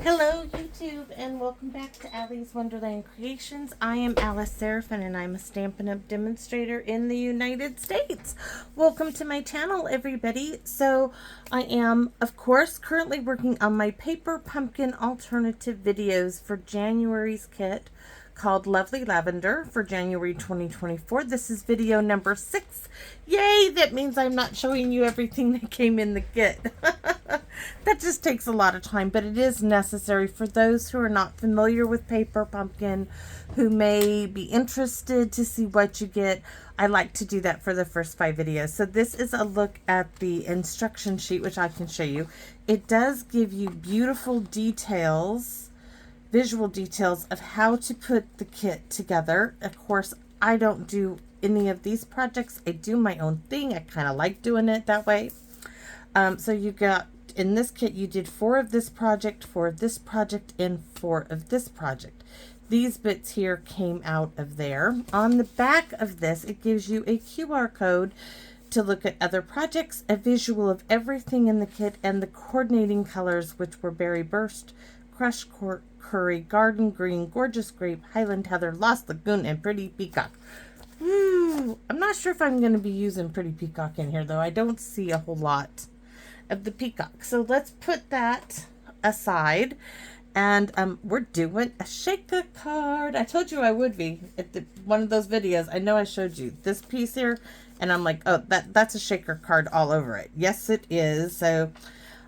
Hello YouTube and welcome back to Allie's Wonderland Creations. I am Alice Seraphin and I'm a Stampin' Up! Demonstrator in the United States. Welcome to my channel everybody. So I am of course currently working on my paper pumpkin alternative videos for January's kit called Lovely Lavender for January 2024. This is video number 6. Yay! That means I'm not showing you everything that came in the kit. That just takes a lot of time, but it is necessary for those who are not familiar with paper pumpkin, who may be interested to see what you get. I like to do that for the first 5 videos. So this is a look at the instruction sheet, which I can show you. It does give you beautiful details, visual details of how to put the kit together. Of course, I don't do any of these projects. I do my own thing. I kind of like doing it that way. So you got, in this kit, you did 4 of this project, 4 of this project, and 4 of this project. These bits here came out of there. On the back of this, it gives you a QR code to look at other projects, a visual of everything in the kit, and the coordinating colors, which were Berry Burst, Crushed Curry, Garden Green, Gorgeous Grape, Highland Heather, Lost Lagoon, and Pretty Peacock. Ooh, I'm not sure if I'm going to be using Pretty Peacock in here, though. I don't see a whole lot of the peacock. So let's put that aside. And we're doing a shaker card. I told you I would be at one of those videos. I know I showed you this piece here, and I'm like, oh, that's a shaker card all over it. Yes, it is. So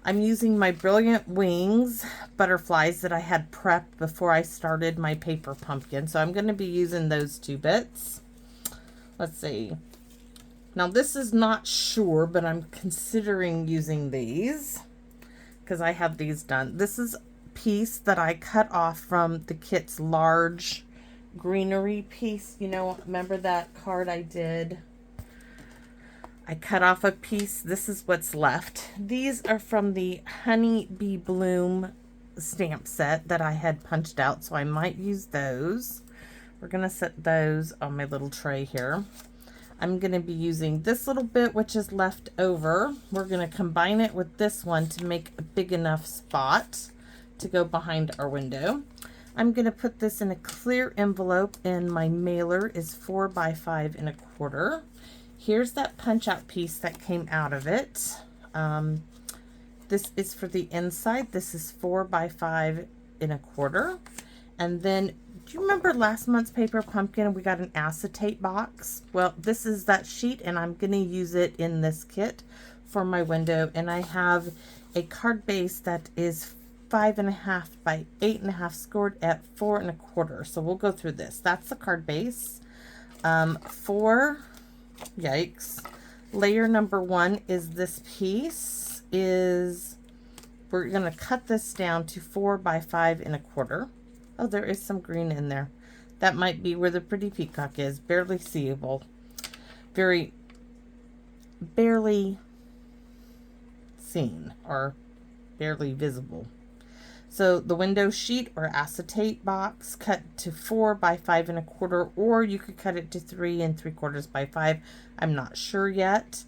I'm using my Brilliant Wings butterflies that I had prepped before I started my paper pumpkin. So I'm going to be using those 2 bits. Let's see. Now this is not sure, but I'm considering using these because I have these done. This is a piece that I cut off from the kit's large greenery piece. You know, remember that card I did? I cut off a piece. This is what's left. These are from the Honeybee Bloom stamp set that I had punched out, so I might use those. We're going to set those on my little tray here. I'm going to be using this little bit, which is left over. We're going to combine it with this one to make a big enough spot to go behind our window. I'm going to put this in a clear envelope, and my mailer is 4 by 5 1/4. Here's that punch out piece that came out of it. This is for the inside. This is 4 by 5 1/4. And then, do you remember last month's paper pumpkin? We got an acetate box. Well, this is that sheet, and I'm going to use it in this kit for my window. And I have a card base that is 5.5 by 8.5, scored at 4 1/4. So we'll go through this. That's the card base. Yikes. Layer number 1 is this piece. We're going to cut this down to 4 by 5 1/4. Oh, there is some green in there. That might be where the Pretty Peacock is. Barely seeable. Very barely seen, or barely visible. So the window sheet or acetate box, cut to 4 by 5 1/4, or you could cut it to 3 3/4 by 5. I'm not sure yet.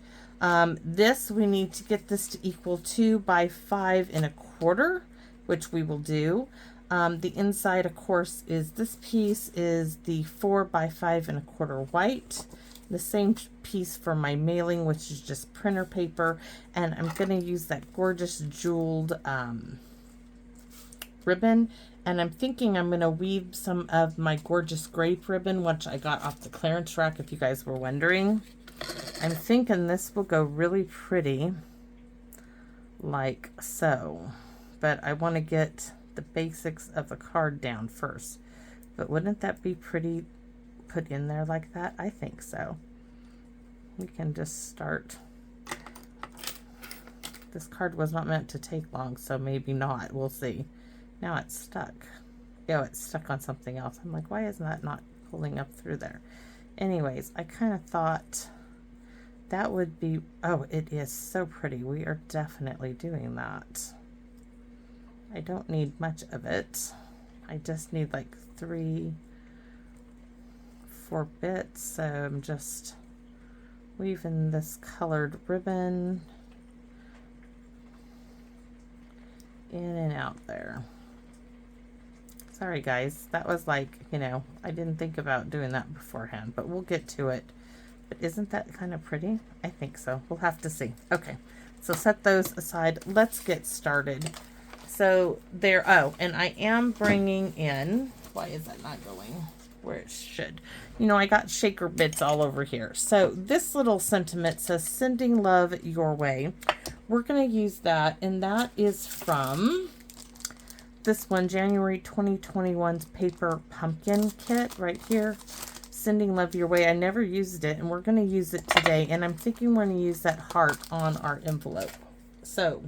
This, we need to get this to equal 2 by 5 1/4, which we will do. The inside, of course, is this piece is the 4 by 5 1/4 white. The same piece for my mailing, which is just printer paper. And I'm going to use that gorgeous jeweled ribbon. And I'm thinking I'm going to weave some of my gorgeous grape ribbon, which I got off the clearance rack, if you guys were wondering. I'm thinking this will go really pretty, like so. But I want to get the basics of the card down first. But wouldn't that be pretty put in there like that? I think so. We can just start. This card was not meant to take long, so maybe not. We'll see. Now it's stuck. Oh, it's stuck on something else. I'm like, why is that not pulling up through there? Anyways, I kind of thought that would be, oh, it is so pretty. We are definitely doing that. I don't need much of it. I just need like 3, 4 bits. So I'm just weaving this colored ribbon in and out there. Sorry guys, that was like, you know, I didn't think about doing that beforehand, but we'll get to it. But isn't that kind of pretty? I think so. We'll have to see. Okay, so set those aside. Let's get started. So there, oh, and I am bringing in, why is that not going where it should? You know, I got shaker bits all over here. So this little sentiment says, sending love your way. We're going to use that, and that is from this one, January 2021's Paper Pumpkin Kit right here. Sending love your way. I never used it, and we're going to use it today, and I'm thinking we're going to use that heart on our envelope. So,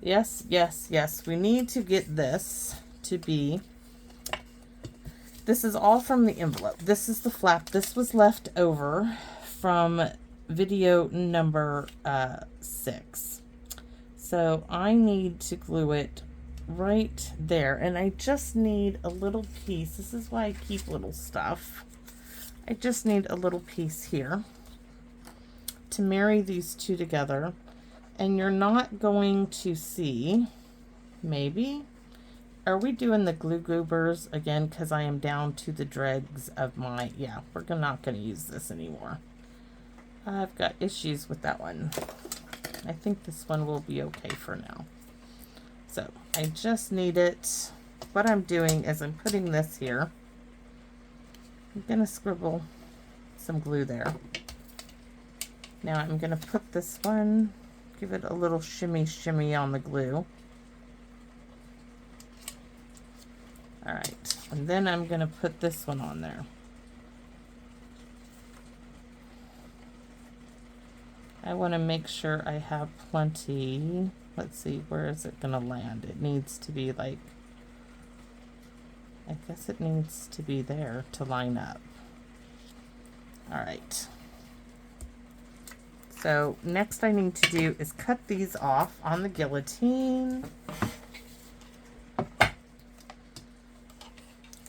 yes, yes, yes, we need to get this to be, this is all from the envelope. This is the flap. This was left over from video number 6. So I need to glue it right there, and I just need a little piece. This is why I keep little stuff. I just need a little piece here to marry these two together, and you're not going to see, maybe, are we doing the glue goobers again? Because I am down to the dregs of my, yeah, we're not going to use this anymore. I've got issues with that one. I think this one will be okay for now. So I just need it. What I'm doing is I'm putting this here. I'm going to scribble some glue there. Now I'm going to put this one, give it a little shimmy shimmy on the glue. All right, and then I'm going to put this one on there. I want to make sure I have plenty. Let's see, where is it going to land? It needs to be like, I guess it needs to be there to line up. All right. So next I need to do is cut these off on the guillotine.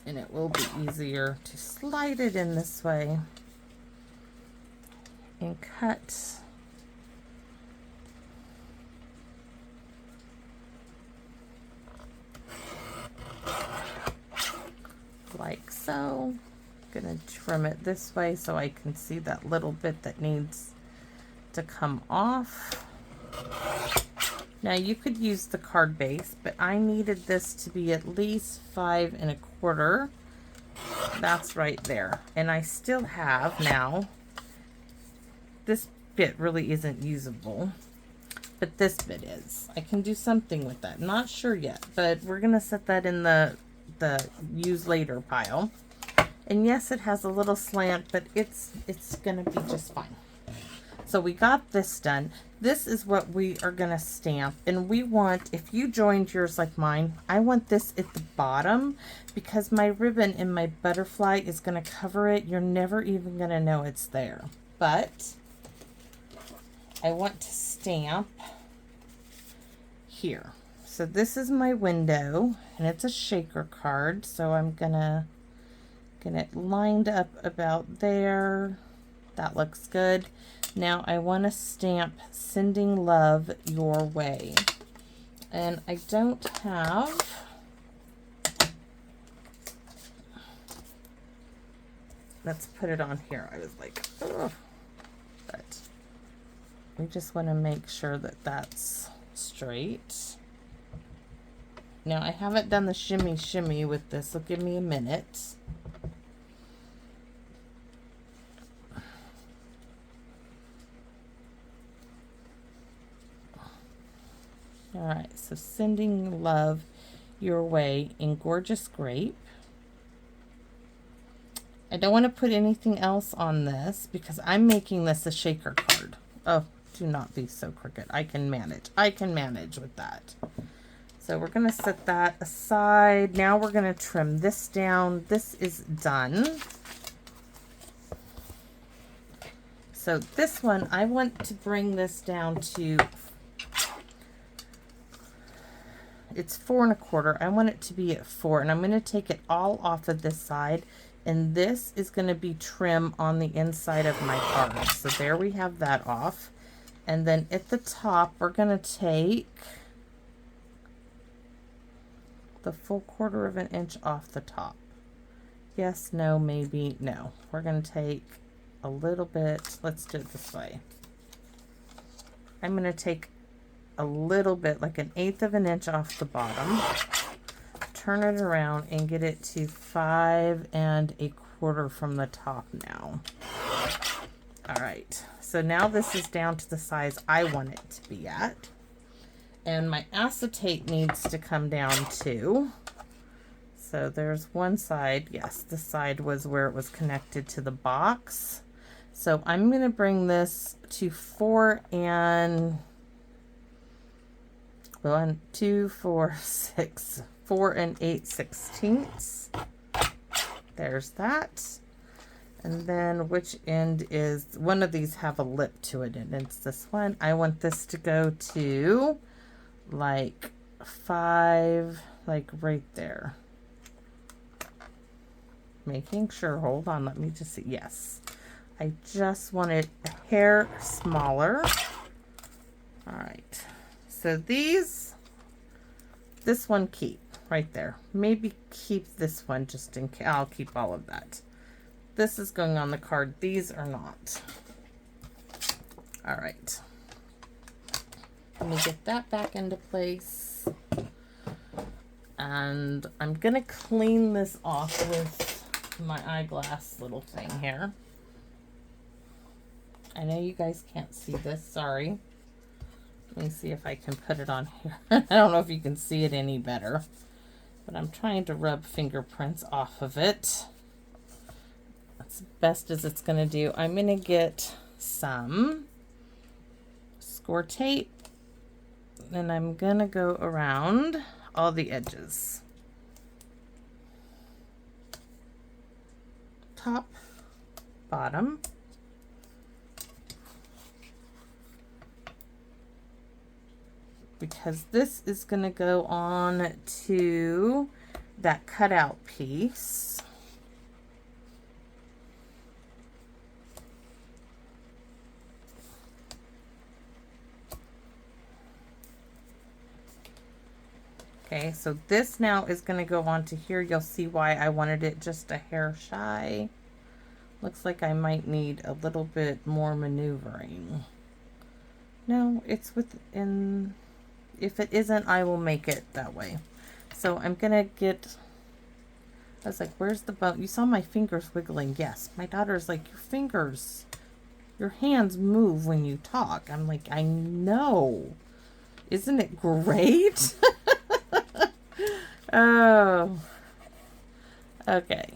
And it will be easier to slide it in this way and cut like so. I'm gonna trim it this way so I can see that little bit that needs to come off. Now you could use the card base, but I needed this to be at least 5 1/4. That's right there. And I still have now, this bit really isn't usable, but this bit is. I can do something with that. Not sure yet, but we're gonna set that in the use later pile. And yes, it has a little slant, but it's gonna be just fine. So we got this done. This is what we are gonna stamp, and we want, if you joined yours like mine, I want this at the bottom because my ribbon and my butterfly is gonna cover it. You're never even gonna know it's there. But I want to stamp here. So this is my window, and it's a shaker card, so I'm gonna get it lined up about there. That looks good. Now I want to stamp sending love your way, and I don't have, let's put it on here. I was like, ugh. But we just want to make sure that that's straight. Now I haven't done the shimmy shimmy with this, so give me a minute. All right, so sending love your way in Gorgeous Grape. I don't want to put anything else on this because I'm making this a shaker card. Oh, do not be so crooked. I can manage. I can manage with that. So we're going to set that aside. Now we're going to trim this down. This is done. So this one, I want to bring this down to, it's 4 1/4. I want it to be at 4, and I'm going to take it all off of this side, and this is going to be trim on the inside of my card. So there we have that off. And then at the top, we're going to take the full 1/4 of an inch off the top. Yes, no, maybe, no. We're going to take a little bit, let's do it this way. I'm going to take a little bit, like 1/8 of an inch off the bottom, turn it around and get it to 5 1/4 from the top now. All right, so now this is down to the size I want it to be at. And my acetate needs to come down too. So there's one side, yes, this side was where it was connected to the box. So I'm going to bring this to 4 and 1, 2, 4, 6, 4 8/16. There's that. And then which end is, one of these have a lip to it, and it's this one. I want this to go to like 5, like right there. Making sure, hold on, let me just see. Yes, I just want it a hair smaller. All right, so this one keep right there. Maybe keep this one just in case. I'll keep all of that. This is going on the card. These are not. All right. Let me get that back into place. And I'm going to clean this off with my eyeglass little thing here. I know you guys can't see this. Sorry. Let me see if I can put it on here. I don't know if you can see it any better. But I'm trying to rub fingerprints off of it. That's best as it's going to do. I'm going to get some score tape, and I'm going to go around all the edges. Top, bottom. Because this is going to go on to that cutout piece. Okay, so this now is going to go on to here. You'll see why I wanted it just a hair shy. Looks like I might need a little bit more maneuvering. No, it's within. If it isn't, I will make it that way. So I'm going to get, I was like, where's the bone? You saw my fingers wiggling. Yes, my daughter's like, your fingers, your hands move when you talk. I'm like, I know. Isn't it great? Oh, okay.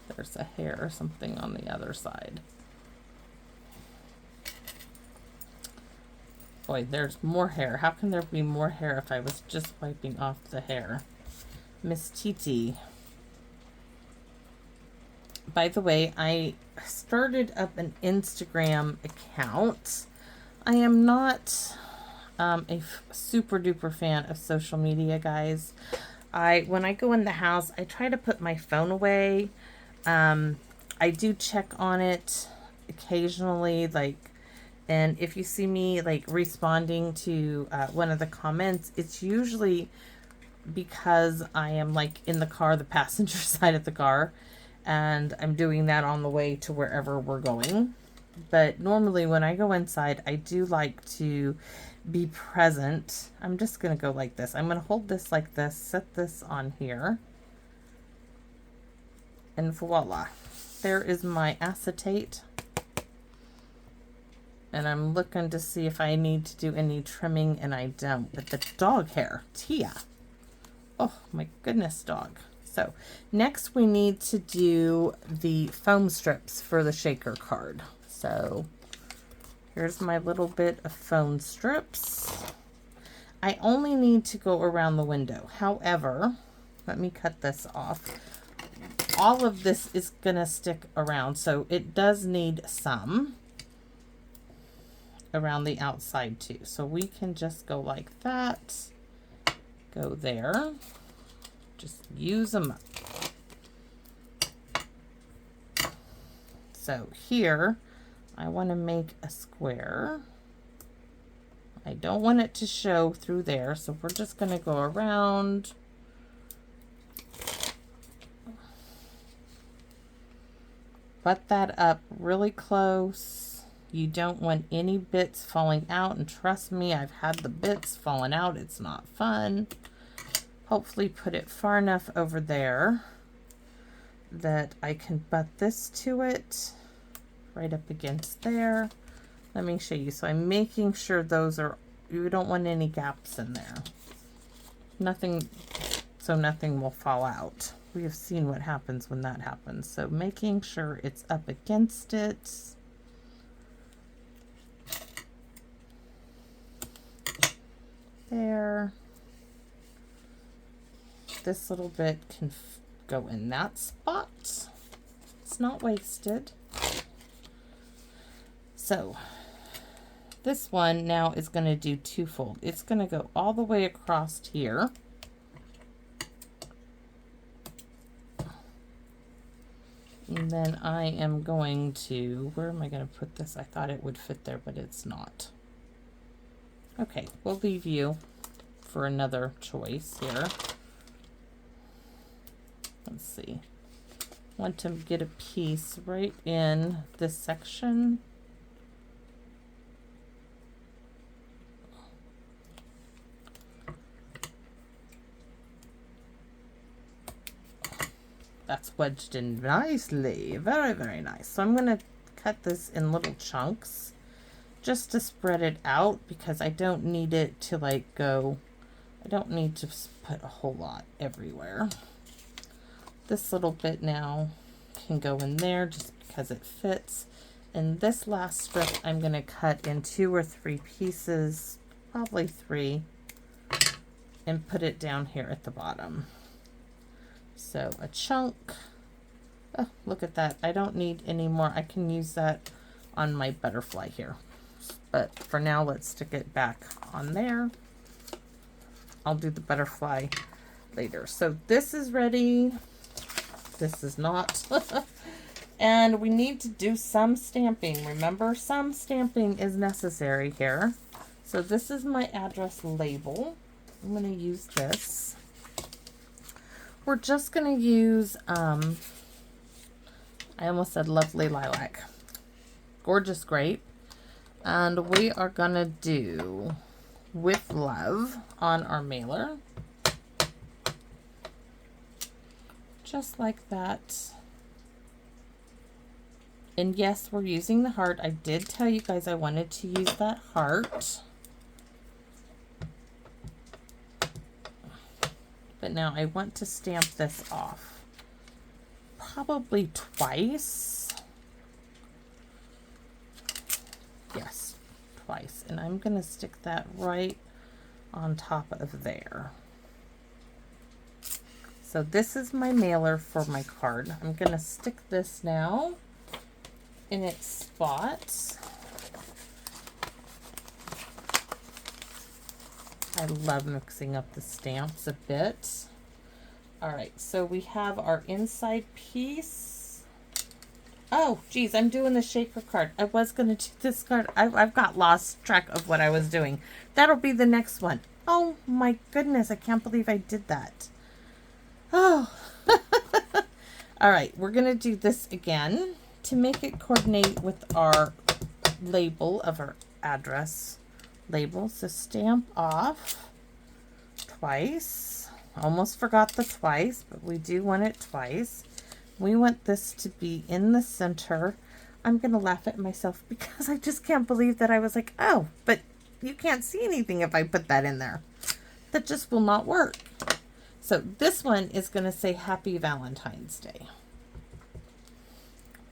There's a hair or something on the other side. Boy, there's more hair. How can there be more hair if I was just wiping off the hair? Miss Titi. By the way, I started up an Instagram account. I am not a super duper fan of social media, guys. When I go in the house, I try to put my phone away. I do check on it occasionally, like, and if you see me like responding to one of the comments, it's usually because I am like in the car, the passenger side of the car, and I'm doing that on the way to wherever we're going. But normally when I go inside, I do like to be present. I'm just going to go like this. I'm going to hold this like this, set this on here, and voila. There is my acetate. And I'm looking to see if I need to do any trimming, and I don't. But the dog hair, Tia. Oh my goodness, dog. So next we need to do the foam strips for the shaker card. So here's my little bit of foam strips. I only need to go around the window. However, let me cut this off. All of this is going to stick around, so it does need some around the outside too. So we can just go like that. Go there. Just use them up. So here, I want to make a square. I don't want it to show through there, so we're just going to go around. Butt that up really close. You don't want any bits falling out, and trust me, I've had the bits falling out. It's not fun. Hopefully put it far enough over there that I can butt this to it right up against there. Let me show you. So I'm making sure those are, you don't want any gaps in there. Nothing, so nothing will fall out. We have seen what happens when that happens. So making sure it's up against it. There. This little bit can go in that spot. It's not wasted. So this one now is going to do twofold. It's going to go all the way across here. And then I am going to, where am I going to put this? I thought it would fit there, but it's not. Okay, we'll leave you for another choice here. Let's see. Want to get a piece right in this section. That's wedged in nicely. Very, very nice. So I'm going to cut this in little chunks just to spread it out, because I don't need it to like go, I don't need to put a whole lot everywhere. This little bit now can go in there just because it fits. And this last strip I'm going to cut in 2 or 3 pieces, probably 3, and put it down here at the bottom. So a chunk. Oh, look at that. I don't need any more. I can use that on my butterfly here. But for now, let's stick it back on there. I'll do the butterfly later. So this is ready. This is not. And we need to do some stamping. Remember, some stamping is necessary here. So this is my address label. I'm going to use this. We're just going to use, I almost said lovely lilac. Gorgeous grape. And we are going to do with love on our mailer. Just like that. And yes, we're using the heart. I did tell you guys I wanted to use that heart. But now I want to stamp this off. Probably twice. Yes, twice. And I'm going to stick that right on top of there. So this is my mailer for my card. I'm going to stick this now in its spot. I love mixing up the stamps a bit. All right, so we have our inside piece. Oh, geez, I'm doing the shaker card. I was going to do this card. I've got lost track of what I was doing. That'll be the next one. Oh my goodness, I can't believe I did that. Oh. All right, we're going to do this again to make it coordinate with our label of our address label. So stamp off twice. Almost forgot the twice, but we do want it twice. We want this to be in the center. I'm going to laugh at myself because I just can't believe that I was like, oh, but you can't see anything if I put that in there. That just will not work. So this one is going to say Happy Valentine's Day.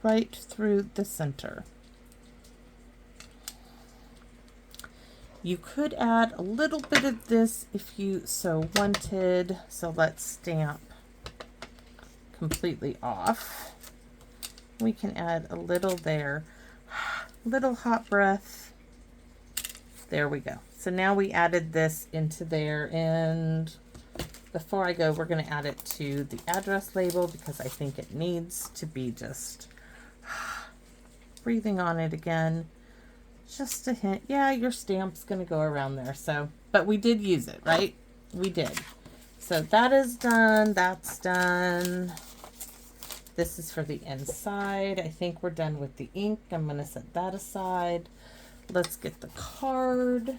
Right through the center. You could add a little bit of this if you so wanted. So let's stamp completely off. We can add a little there. Little hot breath. There we go. So now we added this into there, and before I go, we're going to add it to the address label because I think it needs to be just breathing on it again. Just a hint. Yeah, your stamp's going to go around there. So, but we did use it, right? We did. So that is done. That's done. This is for the inside. I think we're done with the ink. I'm going to set that aside. Let's get the card.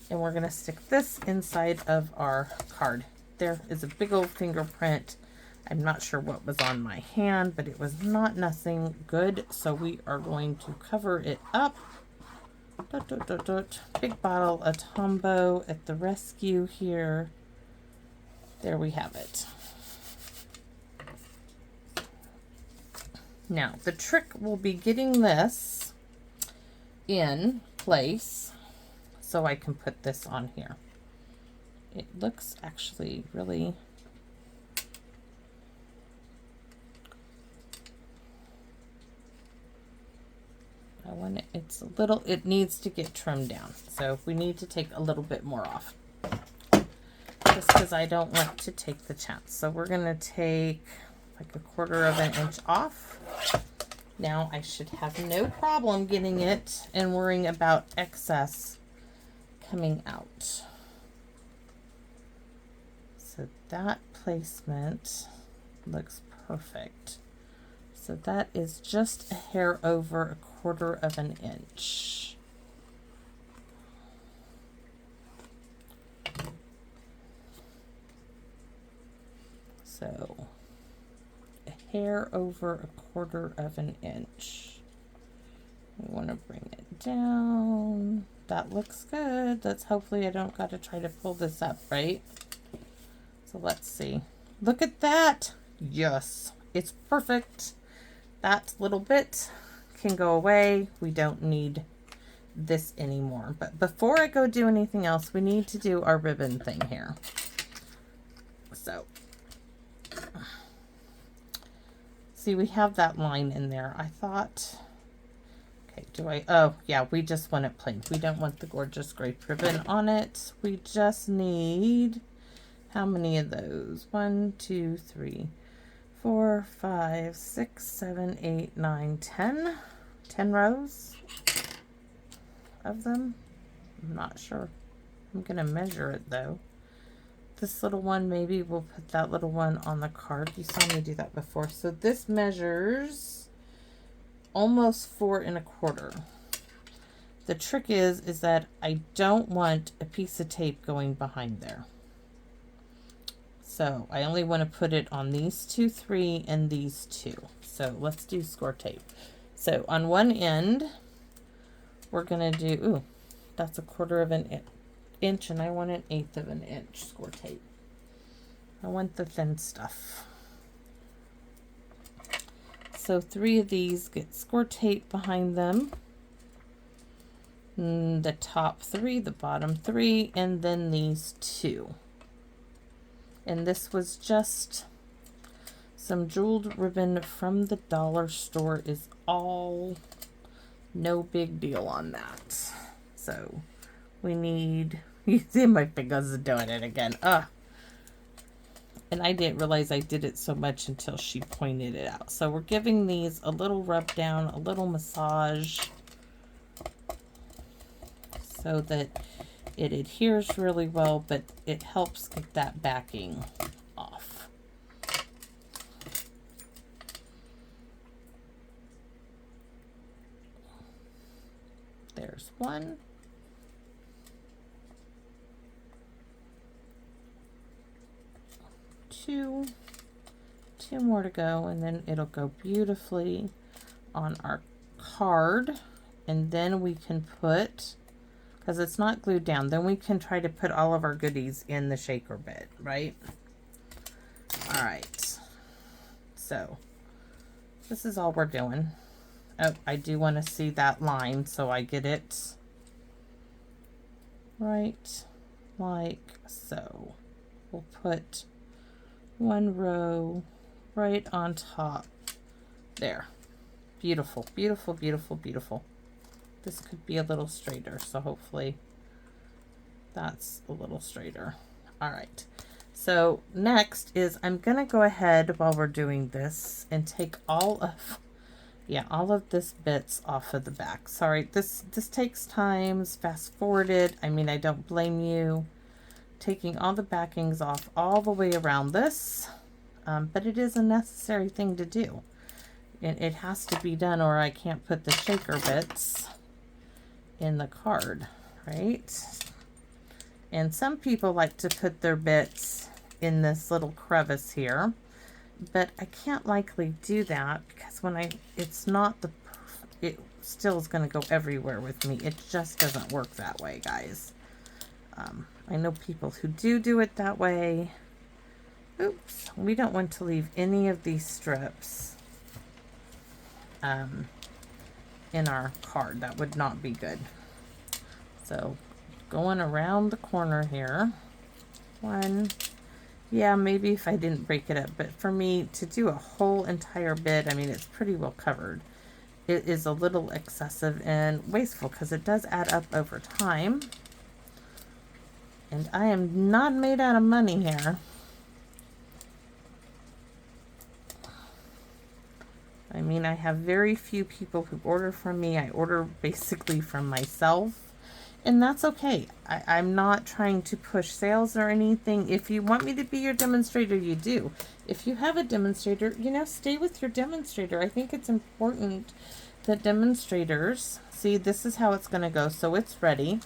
And we're going to stick this inside of our card. There is a big old fingerprint. I'm not sure what was on my hand, but it was not nothing good. So we are going to cover it up. Dot, dot, dot, dot. Big bottle of Tombow at the rescue here. There we have it. Now, the trick will be getting this in place so I can put this on here. It looks actually really... I want it, it's a little, it needs to get trimmed down. So we need to take a little bit more off. Just because I don't want to take the chance. So we're going to take like 1/4 of an inch off. Now I should have no problem getting it and worrying about excess coming out. So that placement looks perfect. So that is just a hair over 1/4 of an inch. So a hair over 1/4 of an inch. We want to bring it down. That looks good. Let's hopefully I don't got to try to pull this up, right? So let's see. Look at that. Yes, it's perfect. That little bit can go away. We don't need this anymore. But before I go do anything else, we need to do our ribbon thing here. So, see, we have that line in there. I thought, okay, do I, oh yeah, we just want it plain. We don't want the gorgeous grape ribbon on it. We just need, how many of those? 1, 2, 3, 4, 5, 6, 7, 8, 9, 10. 10 rows of them. I'm not sure. I'm going to measure it though. This little one, maybe we'll put that little one on the card. You saw me do that before. So this measures almost 4 1/4. The trick is that I don't want a piece of tape going behind there. So I only want to put it on these 2, 3, and these 2. So let's do score tape. So on one end, we're going to do, ooh, that's 1/4 of an inch, and I want 1/8 of an inch score tape. I want the thin stuff. So 3 of these get score tape behind them. The top 3, the bottom 3, and then these 2. And this was just some jeweled ribbon from the dollar store, is all, no big deal on that. So we need, you see my fingers doing it again. And I didn't realize I did it so much until she pointed it out. So we're giving these a little rub down, a little massage, so that it adheres really well, but it helps get that backing off. There's one. Two more to go, and then it'll go beautifully on our card. And then we can put, because it's not glued down, then we can try to put all of our goodies in the shaker bit, right? All right, so this is all we're doing. Oh, I do want to see that line, so I get it right like so. We'll put one row right on top there. Beautiful, beautiful, beautiful, beautiful. This could be a little straighter, so hopefully that's a little straighter. All right, so next is I'm gonna go ahead while we're doing this and take all of Yeah, all of this bits off of the back. Sorry, this takes time. It's fast forwarded. I mean, I don't blame you. Taking all the backings off all the way around this, but it is a necessary thing to do. It has to be done, or I can't put the shaker bits in the card, right? And some people like to put their bits in this little crevice here, but I can't likely do that because when it's not the, it still is going to go everywhere with me. It just doesn't work that way, guys. I know people who do it that way. Oops, we don't want to leave any of these strips in our card. That would not be good. So going around the corner here, one, yeah, maybe if I didn't break it up, but for me to do a whole entire bit, I mean, it's pretty well covered. It is a little excessive and wasteful because it does add up over time. And I am not made out of money here. I mean, I have very few people who order from me. I order basically from myself, and that's okay. I'm not trying to push sales or anything. If you want me to be your demonstrator, you do. If you have a demonstrator, you know, stay with your demonstrator. I think it's important that demonstrators, see, this is how it's going to go. So it's ready.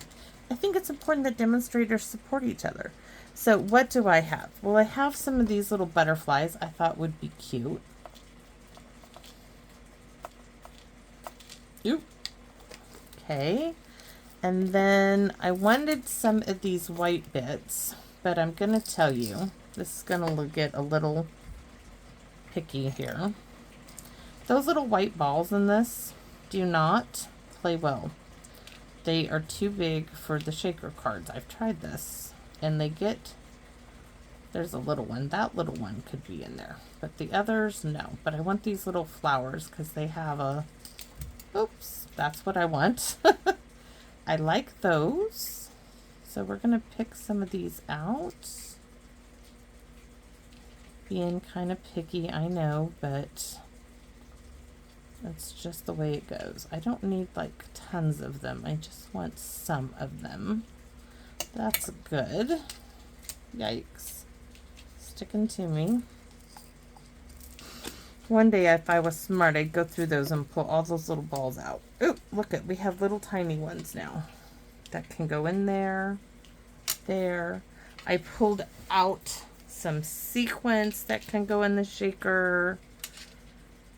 I think it's important that demonstrators support each other. So what do I have? Well, I have some of these little butterflies I thought would be cute. Ooh. Okay. And then I wanted some of these white bits, but I'm going to tell you, this is going to get a little picky here. Those little white balls in this do not play well. They are too big for the shaker cards. I've tried this, and they get, there's a little one. That little one could be in there, but the others, no. But I want these little flowers because they have a, oops, that's what I want. I like those. So we're going to pick some of these out. Being kind of picky, I know, but that's just the way it goes. I don't need like tons of them. I just want some of them. That's good. Yikes. Sticking to me. One day, if I was smart, I'd go through those and pull all those little balls out. Ooh, look at, we have little tiny ones now that can go in there. There. I pulled out some sequins that can go in the shaker.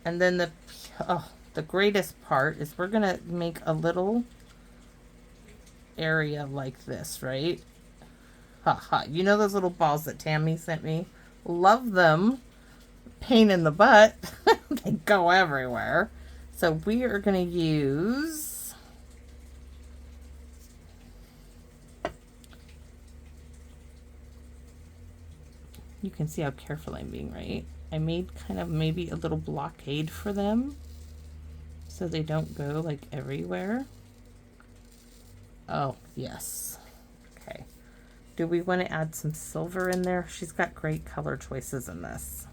And then the greatest part is we're going to make a little area like this, right? Ha ha. You know those little balls that Tammy sent me? Love them. Pain in the butt. They go everywhere. So we are going to use you can see how careful I'm being, right? I made kind of maybe a little blockade for them so they don't go like everywhere. Oh, yes. Okay. Do we want to add some silver in there? She's got great color choices in this.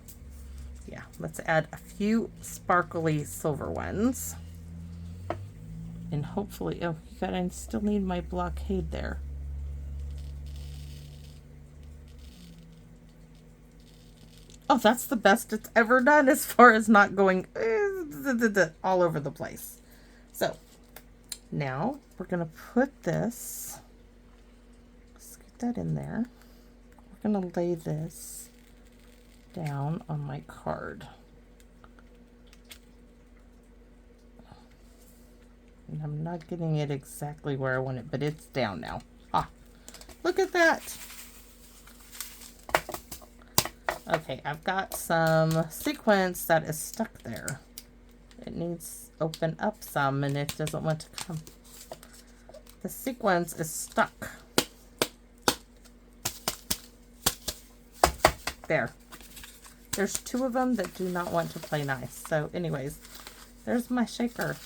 Yeah, let's add a few sparkly silver ones. And hopefully, oh, you got, I still need my blockade there. Oh, that's the best it's ever done as far as not going all over the place. So now we're going to put this, let's get that in there. We're going to lay this down on my card. And I'm not getting it exactly where I want it, but it's down now. Ah, look at that. Okay, I've got some sequins that is stuck there. It needs to open up some and it doesn't want to come. The sequins is stuck. There. There's two of them that do not want to play nice. So anyways, there's my shaker.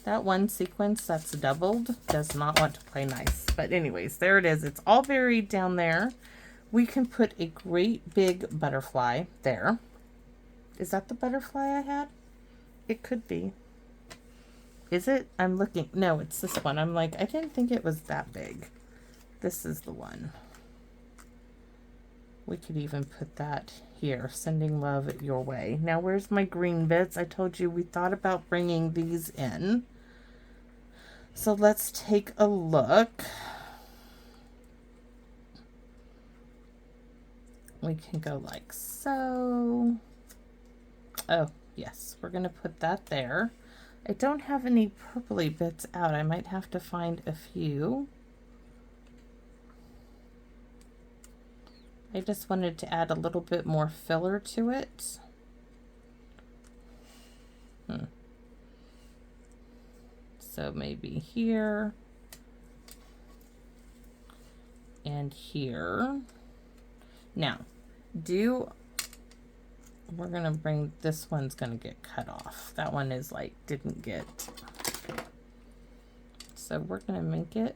That one sequence that's doubled does not want to play nice. But anyways, there it is. It's all buried down there. we can put a great big butterfly there. Is that the butterfly I had? It could be. Is it? I'm looking. No, it's this one. I'm like, I didn't think it was that big. This is the one. We could even put that here, sending love your way. Now, where's my green bits? I told you we thought about bringing these in. So let's take a look. We can go like so. Oh, yes, we're going to put that there. I don't have any purpley bits out. I might have to find a few. I just wanted to add a little bit more filler to it. So maybe here and here. Now, we're gonna bring, this one's gonna get cut off. That one is like, didn't get, so we're gonna make it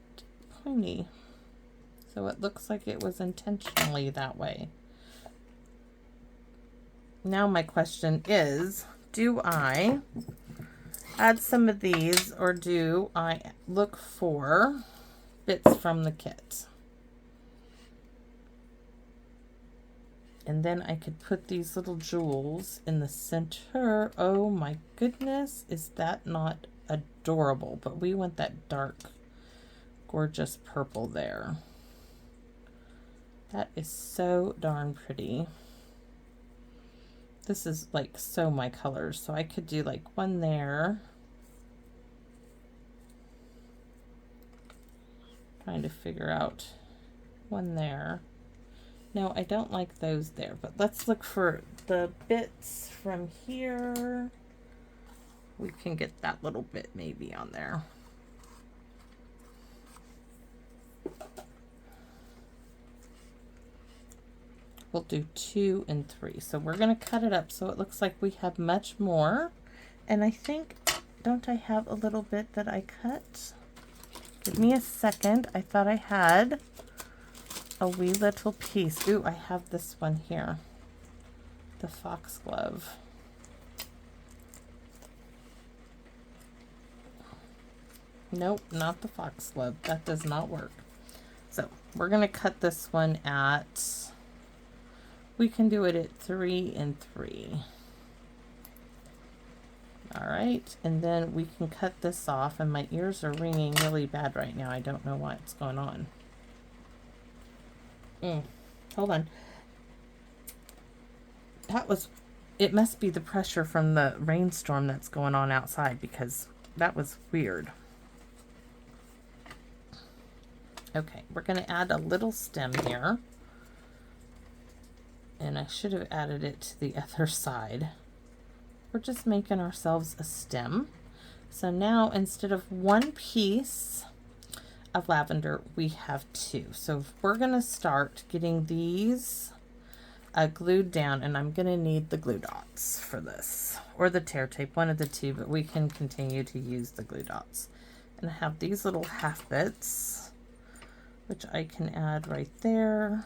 pointy. So it looks like it was intentionally that way. Now my question is, do I add some of these or do I look for bits from the kit? And then I could put these little jewels in the center. Oh my goodness, is that not adorable? But we want that dark, gorgeous purple there. That is so darn pretty. This is like so my colors. So I could do like one there. Trying to figure out one there. No, I don't like those there, but let's look for the bits from here. We can get that little bit maybe on there. We'll do 2 and 3. So we're going to cut it up so it looks like we have much more. And I think, don't I have a little bit that I cut? Give me a second. I thought I had a wee little piece. Ooh, I have this one here. The foxglove. Nope, not the foxglove. That does not work. So we're going to cut this one at, we can do it at 3 and 3. All right, and then we can cut this off, and my ears are ringing really bad right now. I don't know what's going on. Hold on. That was, it must be the pressure from the rainstorm that's going on outside, because that was weird. Okay, we're going to add a little stem here. And I should have added it to the other side. We're just making ourselves a stem. So now instead of one piece of lavender, we have 2. So we're going to start getting these glued down, and I'm going to need the glue dots for this, or the tear tape, one of the two, but we can continue to use the glue dots. And I have these little half bits, which I can add right there.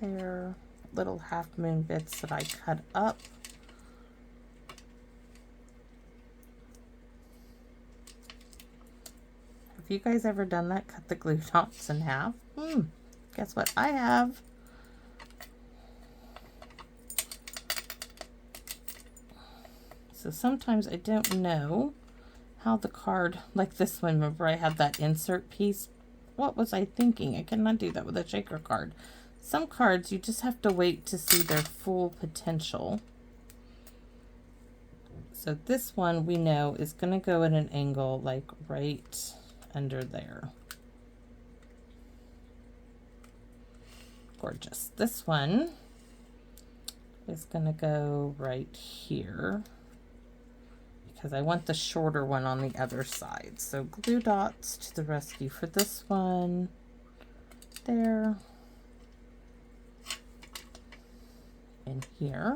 There, little half moon bits that I cut up. Have you guys ever done that? Cut the glue dots in half? Guess what I have? So sometimes I don't know how the card, like this one, remember I had that insert piece? What was I thinking? I cannot do that with a shaker card. Some cards you just have to wait to see their full potential. So this one we know is going to go at an angle like right under there. Gorgeous. This one is going to go right here because I want the shorter one on the other side. So glue dots to the rescue for this one. There. In here.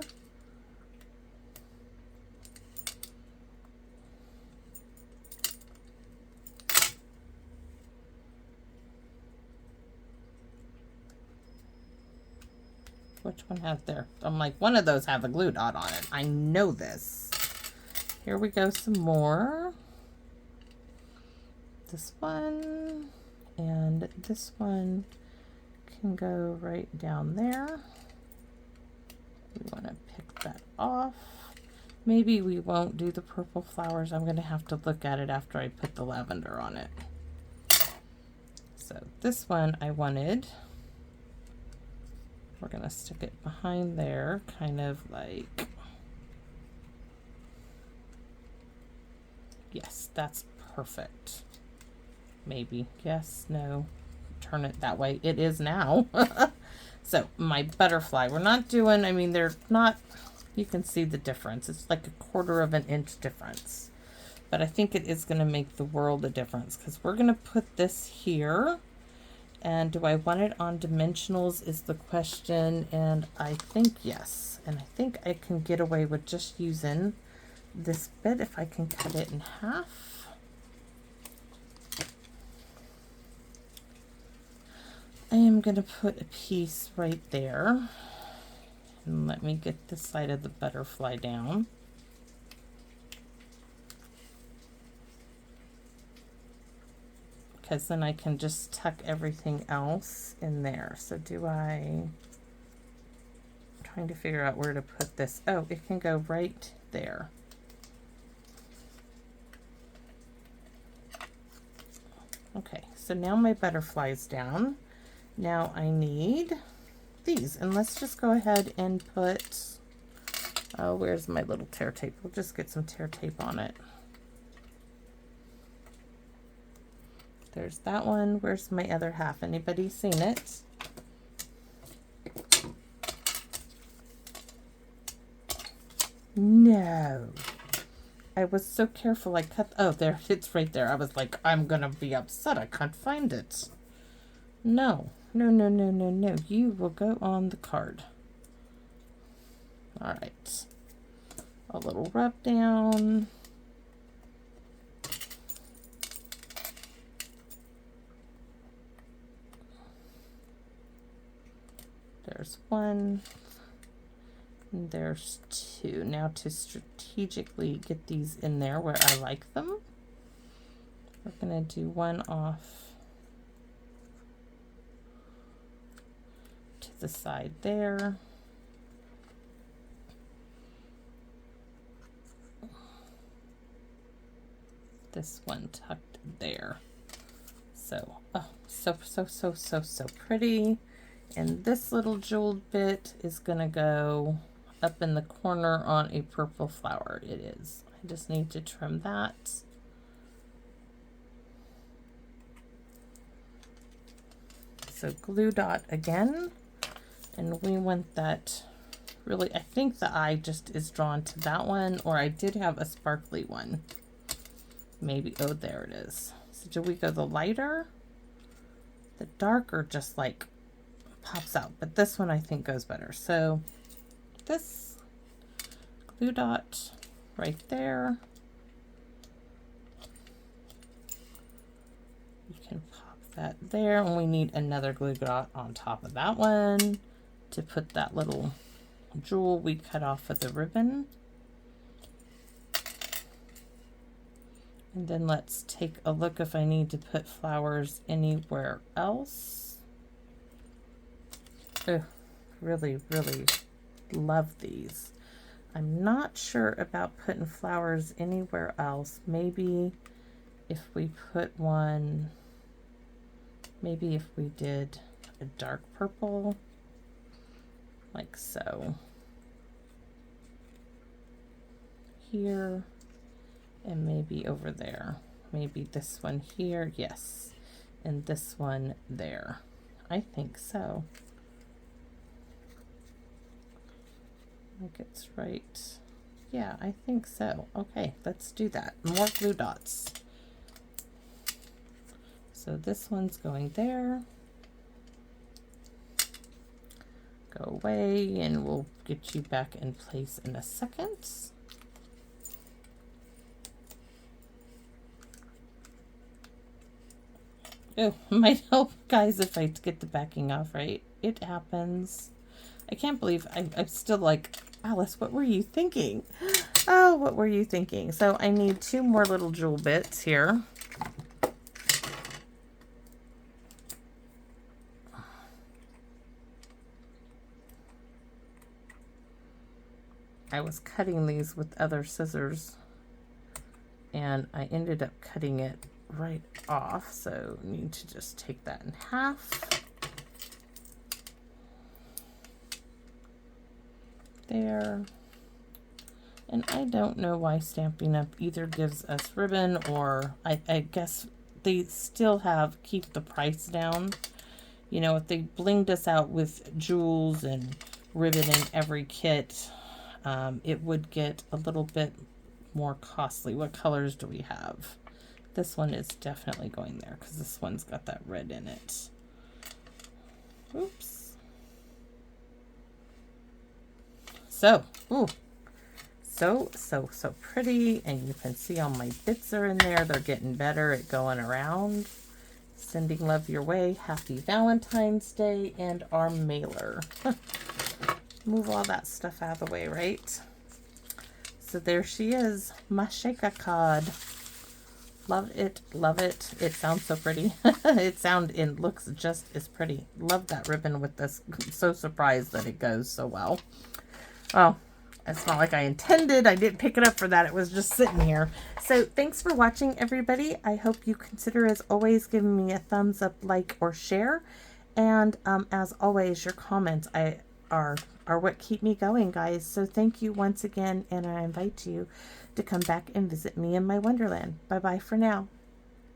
Which one has there? I'm like, one of those have a glue dot on it. I know this. Here we go, some more. This one and this one can go right down there. We want to pick that off. Maybe we won't do the purple flowers. I'm going to have to look at it after I put the lavender on it. So this one I wanted, we're going to stick it behind there, kind of like, yes, that's perfect. Maybe, yes, no, turn it that way. It is now. So my butterfly, we're not doing, I mean, they're not, you can see the difference. It's like 1/4 of an inch difference. But I think it is going to make the world a difference because we're going to put this here. And do I want it on dimensionals is the question. And I think yes. And I think I can get away with just using this bit if I can cut it in half. I am going to put a piece right there. And let me get the side of the butterfly down. Because then I can just tuck everything else in there. So I'm trying to figure out where to put this. Oh, it can go right there. Okay, so now my butterfly's down. Now I need these, and let's just go ahead and put, oh, where's my little tear tape? We'll just get some tear tape on it. There's that one. Where's my other half? Anybody seen it? No. I was so careful. I cut, oh, there, it's right there. I was like, I'm gonna be upset. I can't find it. No. No, no, no, no, no. You will go on the card. All right. A little rub down. There's one. And there's two. Now to strategically get these in there where I like them, we're going to do one off to the side there. This one tucked there. So, oh, so pretty. And this little jeweled bit is gonna go up in the corner on a purple flower. It is. I just need to trim that. So glue dot again. And we want that really, I think the eye just is drawn to that one, or I did have a sparkly one. Maybe, oh, there it is. So do we go the lighter? The darker just like pops out, but this one I think goes better. So this glue dot right there. You can pop that there, and we need another glue dot on top of that one to put that little jewel we cut off of the ribbon. And then let's take a look if I need to put flowers anywhere else. Oh, really, really love these. I'm not sure about putting flowers anywhere else. Maybe if we put one, maybe if we did a dark purple, like so. Here, and maybe over there. Maybe this one here, yes. And this one there. I think so. I think it's right. Yeah, I think so. Okay, let's do that. More glue dots. So this one's going there. Go away, and we'll get you back in place in a second. Oh, might help, guys, if I get the backing off, right? It happens. I can't believe I'm still like, Alice, what were you thinking? Oh, what were you thinking? So I need 2 more little jewel bits here. I was cutting these with other scissors and I ended up cutting it right off, so I need to just take that in half. There. And I don't know why Stampin' Up! Either gives us ribbon or I guess they still keep the price down. You know, if they blinged us out with jewels and ribbon in every kit, it would get a little bit more costly. What colors do we have? This one is definitely going there because this one's got that red in it. Oops. So, ooh, so pretty, and you can see all my bits are in there. They're getting better at going around. Sending love your way. Happy Valentine's Day and our mailer. Move all that stuff out of the way, right? So there she is, my shaker card. Love it, love it. It sounds so pretty. It looks just as pretty. Love that ribbon with this. I'm so surprised that it goes so well. Well, it's not like I intended. I didn't pick it up for that. It was just sitting here. So thanks for watching, everybody. I hope you consider, as always, giving me a thumbs up, like, or share. And as always, your comments are what keep me going, guys. So thank you once again, and I invite you to come back and visit me in my wonderland. Bye-bye for now.